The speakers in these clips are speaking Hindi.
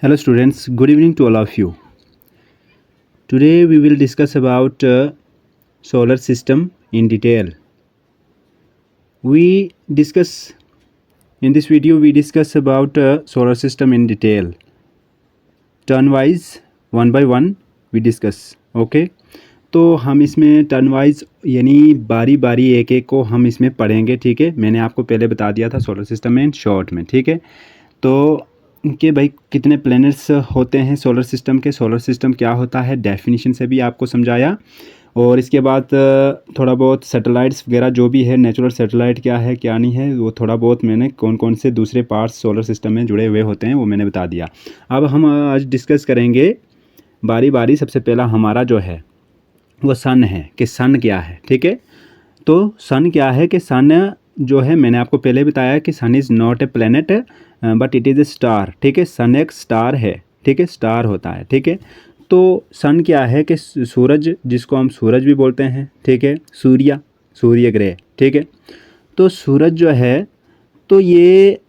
Hello students, good evening to all of you. Today we will discuss about solar system in detail. In this video we discuss about solar system in detail. Turn wise, one by one we discuss. Okay? तो हम इसमें टर्न वाइज यानी बारी बारी एक एक को हम इसमें पढ़ेंगे. ठीक है, मैंने आपको पहले बता दिया था सोलर सिस्टम में शॉर्ट में. ठीक है, तो कि भाई कितने प्लैनेट्स होते हैं सोलर सिस्टम के, सोलर सिस्टम क्या होता है, डेफिनेशन से भी आपको समझाया. और इसके बाद थोड़ा बहुत सैटेलाइट्स वगैरह जो भी है, नेचुरल सैटेलाइट क्या है क्या नहीं है, वो थोड़ा बहुत मैंने कौन कौन से दूसरे पार्ट्स सोलर सिस्टम में जुड़े हुए होते हैं वो मैंने बता दिया. अब हम आज डिस्कस करेंगे बारी बारी. सबसे पहला हमारा जो है वो सन है कि सन क्या है. ठीक है, तो सन क्या है कि सन जो है मैंने आपको पहले बताया कि sun is not a planet but it is a star. ठीक है, सन एक स्टार है. ठीक है, स्टार होता है. ठीक है, तो सन क्या है कि सूरज, जिसको हम सूरज भी बोलते हैं. ठीक है, सूर्य ग्रह. ठीक है, तो सूरज जो है, तो ये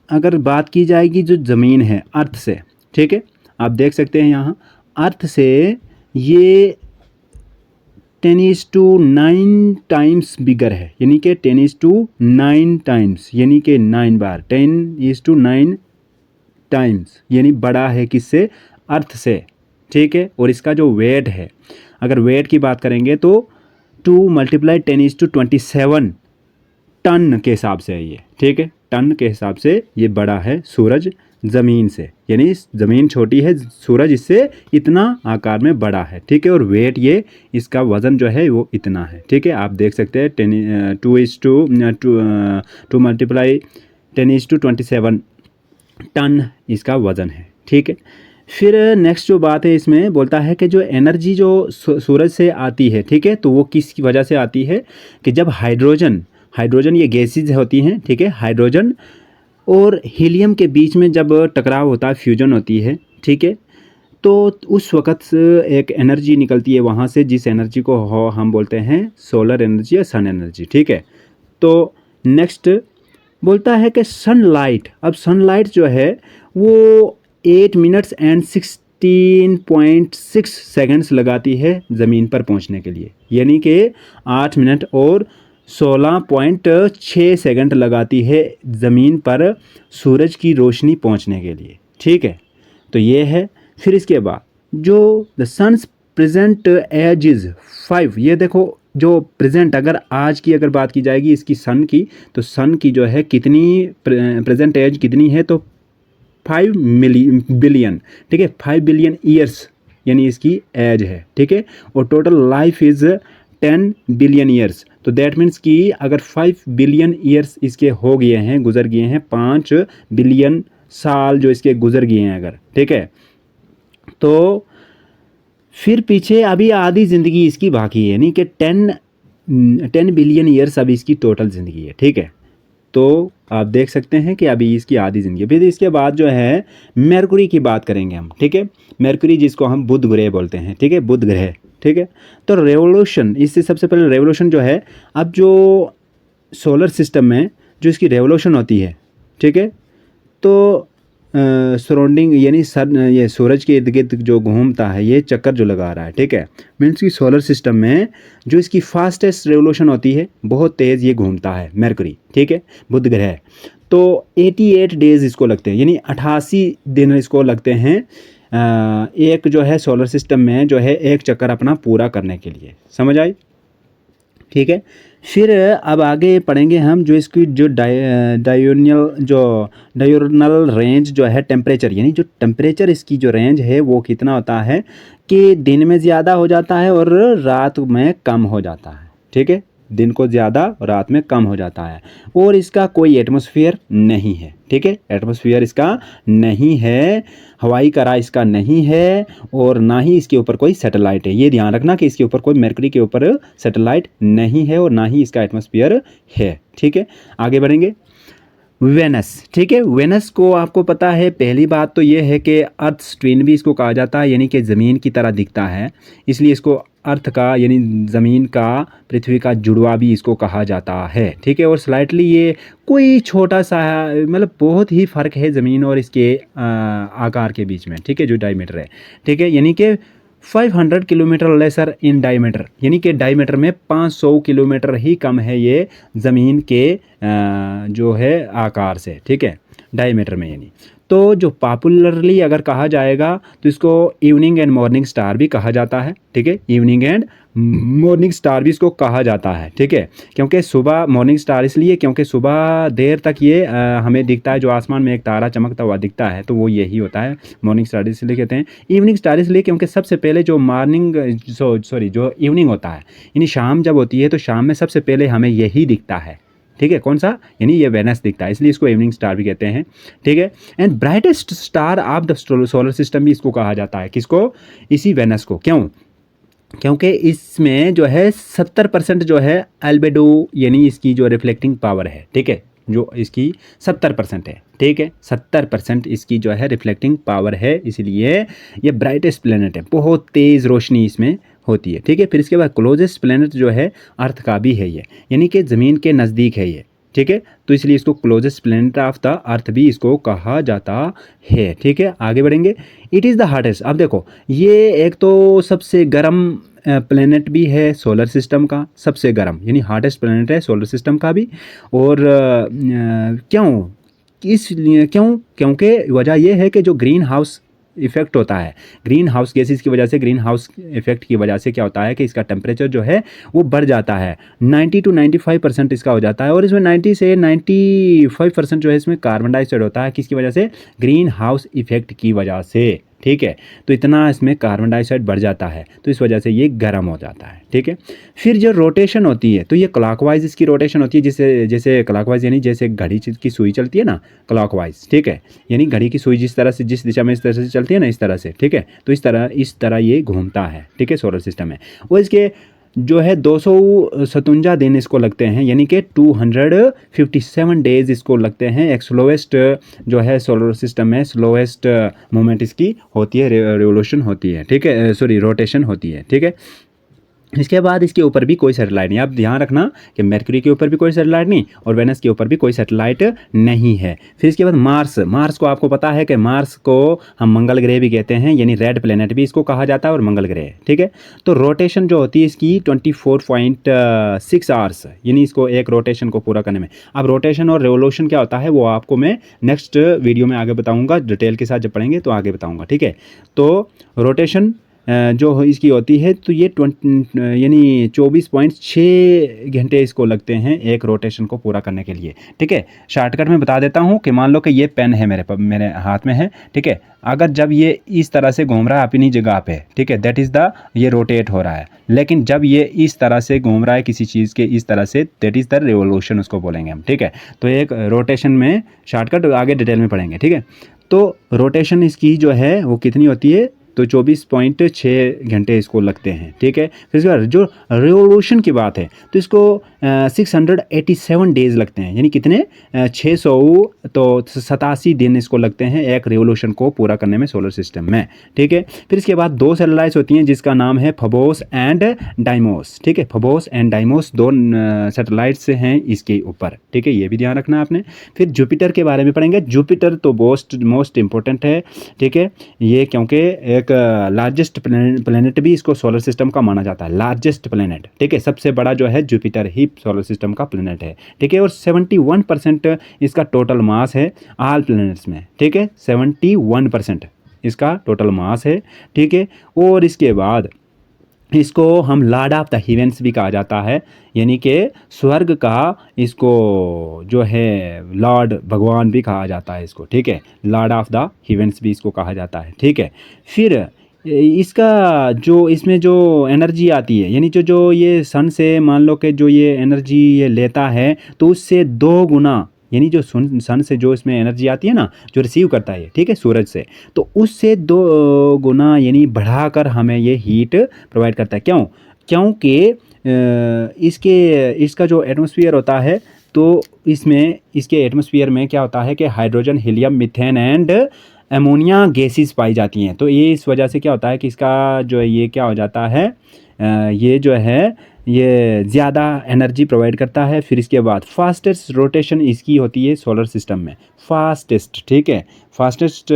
अगर बात की जाएगी जो ज़मीन है अर्थ से. ठीक है, आप देख सकते हैं यहाँ अर्थ से ये 10⁹ टाइम्स बिगर है, यानी कि 10⁹ टाइम्स, यानी कि 9 बार 10⁹ टाइम्स यानी बड़ा है किससे, अर्थ से. ठीक है, और इसका जो वेट है, अगर वेट की बात करेंगे तो 2 × 10⁻27 टन के हिसाब से है ये. ठीक है, टन के हिसाब से ये बड़ा है सूरज ज़मीन से, यानी ज़मीन छोटी है, सूरज इससे इतना आकार में बड़ा है. ठीक है, और वेट ये इसका वज़न जो है वो इतना है. ठीक है, आप देख सकते हैं 2 × 10⁻27 टन इसका वज़न है. ठीक है, फिर नेक्स्ट जो बात है इसमें बोलता है कि जो एनर्जी जो सूरज से आती है, ठीक है, तो वो किस वजह से आती है कि जब हाइड्रोजन ये गैसेज होती हैं. ठीक है, हाइड्रोजन और हीलियम के बीच में जब टकराव होता है, फ्यूजन होती है. ठीक है, तो उस वक़्त एक एनर्जी निकलती है वहाँ से, जिस एनर्जी को हम बोलते हैं सोलर एनर्जी या सन एनर्जी. ठीक है, तो नेक्स्ट बोलता है कि सनलाइट, अब सनलाइट जो है वो 8 मिनट्स एंड 16.6 सेकंड्स लगाती है ज़मीन पर पहुंचने के लिए, यानी कि 8 मिनट और 16.6 सेकंड लगाती है ज़मीन पर सूरज की रोशनी पहुंचने के लिए. ठीक है, तो ये है. फिर इसके बाद जो the son's present age is 5, ये देखो जो प्रेजेंट, अगर आज की अगर बात की जाएगी इसकी सन की, तो सन की जो है कितनी प्रेजेंट एज कितनी है, तो 5 बिलियन. ठीक है, 5 बिलियन ईयर्स यानी इसकी एज है. ठीक है, और total life is 10 billion years. तो दैट मीन्स कि अगर 5 बिलियन ईयर्स इसके हो गए हैं, गुजर गए हैं, 5 बिलियन साल जो इसके गुजर गए हैं अगर. ठीक है, तो फिर पीछे अभी आधी ज़िंदगी इसकी बाकी है, यानी कि 10 बिलियन ईयर्स अभी इसकी टोटल ज़िंदगी है. ठीक है, तो आप देख सकते हैं कि अभी इसकी आधी ज़िंदगी. फिर इसके बाद जो है मरकुरी की बात करेंगे हम. ठीक है, मरकुरी जिसको हम बुध ग्रह बोलते हैं. ठीक है, बुध ग्रह. ठीक है, तो रेवोल्यूशन, इससे सबसे पहले रेवोल्यूशन जो है, अब जो सोलर सिस्टम में जो इसकी रेवोल्यूशन होती है. ठीक है, तो सराउंडिंग यानी ये सूरज के इर्द गिर्द जो घूमता है, ये चक्कर जो लगा रहा है. ठीक है, मीन्स कि सोलर सिस्टम में जो इसकी फास्टेस्ट रेवोल्यूशन होती है, बहुत तेज़ ये घूमता है मरकुरी. ठीक है, बुध ग्रह. तो 88 डेज़ इसको लगते हैं, यानी 88 दिन इसको लगते हैं एक जो है सोलर सिस्टम में जो है एक चक्कर अपना पूरा करने के लिए. समझ आई? ठीक है, फिर अब आगे पढ़ेंगे हम जो इसकी जो डायोनल रेंज जो है, टेम्परेचर, यानी जो टेम्परेचर इसकी जो रेंज है वो कितना होता है कि दिन में ज़्यादा हो जाता है और रात में कम हो जाता है. ठीक है, दिन को ज़्यादा रात में कम हो जाता है. और इसका कोई एटमॉस्फेयर नहीं है. ठीक है, एटमॉस्फेयर इसका नहीं है, हवाई करा इसका नहीं है, और ना ही इसके ऊपर कोई सैटेलाइट है. ये ध्यान रखना कि इसके ऊपर कोई मरकरी के ऊपर सैटेलाइट नहीं है और ना ही इसका एटमॉस्फेयर है. ठीक है, आगे बढ़ेंगे. वेनस, ठीक है। वेनस को आपको पता है, पहली बात तो ये है कि अर्थ ट्विन भी इसको कहा जाता है, यानी कि ज़मीन की तरह दिखता है, इसलिए इसको अर्थ का यानी ज़मीन का पृथ्वी का जुड़वा भी इसको कहा जाता है, ठीक है। और स्लाइटली ये कोई छोटा सा मतलब बहुत ही फ़र्क है ज़मीन और इसके आकार के बीच में, ठीक है, जो डायमीटर है, ठीक है, यानी कि 500 किलोमीटर लेसर इन डायमीटर, यानी कि डायमीटर में 500 किलोमीटर ही कम है ये ज़मीन के जो है आकार से, ठीक है, डायमीटर में यानी। तो जो पॉपुलरली अगर कहा जाएगा तो इसको इवनिंग एंड मॉर्निंग स्टार भी कहा जाता है, ठीक है, इवनिंग एंड मॉर्निंग स्टार भी इसको कहा जाता है, ठीक है, क्योंकि सुबह मॉर्निंग स्टार इसलिए क्योंकि सुबह देर तक ये हमें दिखता है, जो आसमान में एक तारा चमकता हुआ दिखता है तो वो यही होता है मॉर्निंग स्टार, इसलिए कहते हैं। इवनिंग स्टार इसलिए क्योंकि सबसे पहले जो जो इवनिंग होता है यानी शाम जब होती है तो शाम में सबसे पहले हमें यही दिखता है, ठीक है, कौन सा, यानी ये वेनस दिखता है, इसलिए इसको इवनिंग स्टार भी कहते हैं, ठीक है। And brightest star of the solar system भी इसको कहा जाता है, किसको, इसी वेनस को, क्यों, क्योंकि इसमें जो है 70% जो है एल्बेडो यानी इसकी जो रिफ्लेक्टिंग पावर है, ठीक है, जो इसकी 70% है, ठीक है, 70% इसकी जो है रिफ्लेक्टिंग पावर है, इसलिए ये ब्राइटेस्ट प्लेनेट है, बहुत तेज़ रोशनी इसमें होती है, ठीक है। फिर इसके बाद क्लोजेस्ट प्लेनेट जो है अर्थ का भी है ये, यानी कि ज़मीन के नज़दीक है ये, ठीक है, तो इसलिए इसको closest planet of the earth भी इसको कहा जाता है, ठीक है। आगे बढ़ेंगे। इट इज़ द हार्टेस्ट, अब देखो ये एक तो सबसे गर्म प्लेनेट भी है सोलर सिस्टम का, सबसे गर्म यानी हार्टेस्ट प्लेनेट है सोलर सिस्टम का भी। और क्यों, इसलिए क्यों, क्योंकि वजह यह है कि जो ग्रीन हाउस इफेक्ट होता है, ग्रीन हाउस गैसेस की वजह से, ग्रीन हाउस इफेक्ट की वजह से क्या होता है कि इसका टेम्परेचर जो है वो बढ़ जाता है, 90 to 95% इसका हो जाता है। और इसमें 90 से 95% जो है इसमें कार्बन डाइऑक्साइड होता है, किसकी वजह से, ग्रीन हाउस इफेक्ट की वजह से, ठीक है। तो इतना इसमें कार्बन डाइऑक्साइड बढ़ जाता है, तो इस वजह से ये गर्म हो जाता है, ठीक है। फिर जो रोटेशन होती है तो ये क्लॉकवाइज इसकी रोटेशन होती है, जैसे जैसे क्लॉकवाइज यानी जैसे घड़ी की सुई चलती है ना, क्लॉकवाइज, ठीक है, यानी घड़ी की सुई जिस तरह से, जिस दिशा में इस तरह से चलती है ना, इस तरह से, ठीक है, तो इस तरह ये घूमता है, ठीक है, सोलर सिस्टम में। और इसके जो है 257 दिन इसको लगते हैं, यानी कि 257 डेज इसको लगते हैं। एक स्लोएस्ट जो है सोलर सिस्टम में स्लोएस्ट मूवमेंट इसकी होती है, रिवोल्यूशन होती है, ठीक है, सॉरी रोटेशन होती है, ठीक है। इसके बाद इसके ऊपर भी कोई सैटेलाइट नहीं, आप ध्यान रखना कि मरकरी के ऊपर भी कोई सैटेलाइट नहीं और वेनस के ऊपर भी कोई सैटेलाइट नहीं है। फिर इसके बाद मार्स, मार्स को आपको पता है कि मार्स को हम मंगल ग्रह भी कहते हैं, यानी रेड प्लेनेट भी इसको कहा जाता है और मंगल ग्रह, ठीक है। तो रोटेशन जो होती है इसकी 24.6 आवर्स, यानी इसको एक रोटेशन को पूरा करने में। अब रोटेशन और रेवोल्यूशन क्या होता है वो आपको मैं नेक्स्ट वीडियो में आगे बताऊँगा, डिटेल के साथ जब पढ़ेंगे तो आगे बताऊँगा, ठीक है। तो रोटेशन जो इसकी होती है तो ये यानी 24.6 घंटे इसको लगते हैं एक रोटेशन को पूरा करने के लिए, ठीक है। शॉर्टकट में बता देता हूँ कि मान लो कि ये पेन है मेरे हाथ में है, ठीक है, अगर जब ये इस तरह से घूम रहा है अपनी जगह पे, ठीक है, दैट इज़ द, ये रोटेट हो रहा है, लेकिन जब ये इस तरह से घूम रहा है किसी चीज़ के इस तरह से, दैट इज़ द रिवोल्यूशन उसको बोलेंगे हम, ठीक है। तो एक रोटेशन में शॉर्टकट आगे डिटेल में पढ़ेंगे, ठीक है। तो रोटेशन इसकी जो है वो कितनी होती है, तो 24.6 घंटे इसको लगते हैं, ठीक है। फिर इसके बाद जो रिवोल्यूशन की बात है तो इसको 687 डेज लगते हैं, यानी कितने, 687 दिन इसको लगते हैं एक रिवोल्यूशन को पूरा करने में सोलर सिस्टम में, ठीक है। फिर इसके बाद दो सैटेलाइट्स होती हैं जिसका नाम है फबोस एंड डाइमोस, ठीक है, फबोस एंड डाइमोस दो सैटेलाइट्स हैं इसके ऊपर, ठीक है, ये भी ध्यान रखना आपने। फिर जुपिटर के बारे में पढ़ेंगे। जुपिटर तो मोस्ट इंपॉर्टेंट है, ठीक है, ये क्योंकि एक लार्जेस्ट प्लेनेट भी इसको सोलर सिस्टम का माना जाता है, लार्जेस्ट प्लेनेट, ठीक है, सबसे बड़ा जो है जुपिटर ही सोलर सिस्टम का प्लेनेट है, ठीक है। और 71% इसका टोटल मास है ऑल प्लेनेट्स में, ठीक है, 71% इसका टोटल मास है, ठीक है। और इसके बाद इसको हम लॉर्ड ऑफ द हेवेंस भी कहा जाता है, यानी कि स्वर्ग का इसको जो है लॉर्ड भगवान भी कहा जाता है इसको, ठीक है, लॉर्ड ऑफ द हेवेंस भी इसको कहा जाता है, ठीक है। फिर इसका जो इसमें जो एनर्जी आती है, यानी जो ये सन से मान लो कि जो ये एनर्जी ये लेता है तो उससे 2 गुना, यानी जो सन से जो इसमें एनर्जी आती है ना, जो रिसीव करता है, ठीक है, सूरज से, तो उससे 2 गुना यानी बढ़ाकर हमें ये हीट प्रोवाइड करता है। क्यों, क्योंकि इसका जो एटमॉस्फेयर होता है तो इसमें इसके एटमॉस्फेयर में क्या होता है कि hydrogen, helium, methane and ammonia gases पाई जाती हैं। तो ये इस वजह से क्या होता है कि इसका जो है ये क्या हो जाता है, ये जो है ये ज़्यादा एनर्जी प्रोवाइड करता है। फिर इसके बाद फास्टेस्ट रोटेशन इसकी होती है सोलर सिस्टम में, फास्टेस्ट, ठीक है, फास्टेस्ट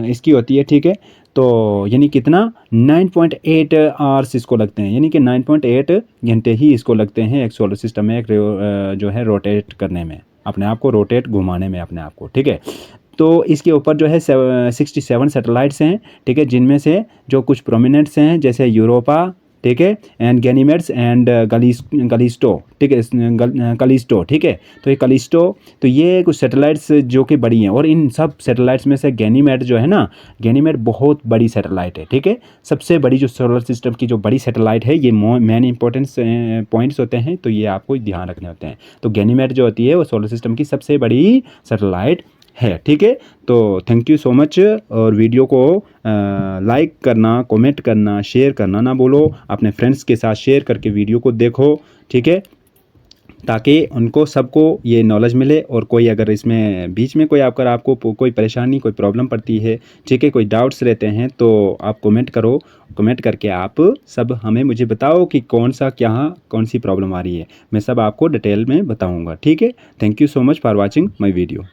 इसकी होती है, ठीक है। तो यानी कितना 9.8 आवर्स इसको लगते हैं, यानी कि 9.8 घंटे ही इसको लगते हैं एक सोलर सिस्टम में एक जो है रोटेट करने में, अपने आप को रोटेट घुमाने में अपने आप को, ठीक है। तो इसके ऊपर जो है 67 सैटेलाइट्स हैं, ठीक है, जिनमें से जो कुछ प्रोमिनेंट्स हैं जैसे यूरोपा, ठीक है, एंड गैनीमेड्स एंड कलिस्टो, ठीक है, कलिस्टो, ठीक है। तो ये कलिस्टो, तो ये कुछ सैटेलाइट्स जो कि बड़ी हैं, और इन सब सैटेलाइट्स में से गैनीमेड जो है ना, गैनीमेड बहुत बड़ी सैटेलाइट है, ठीक है। सबसे बड़ी जो सोलर सिस्टम की जो बड़ी सैटेलाइट है, ये मेन इंपॉर्टेंस पॉइंट्स होते हैं, तो ये आपको ध्यान रखने होते हैं। तो गैनीमेड जो होती है वो सोलर सिस्टम की सबसे बड़ी सैटेलाइट है, ठीक है। तो थैंक यू सो मच, और वीडियो को लाइक करना, कमेंट करना, शेयर करना ना बोलो, अपने फ्रेंड्स के साथ शेयर करके वीडियो को देखो, ठीक है, ताकि उनको सबको ये नॉलेज मिले। और कोई अगर इसमें बीच में कोई आपको कोई परेशानी, कोई प्रॉब्लम पड़ती है, ठीक है, कोई डाउट्स रहते हैं, तो आप कमेंट करो, कमेंट करके आप सब हमें मुझे बताओ कि कौन सी प्रॉब्लम आ रही है, मैं सब आपको डिटेल में बताऊंगा, ठीक है। Thank you so much for watching my video.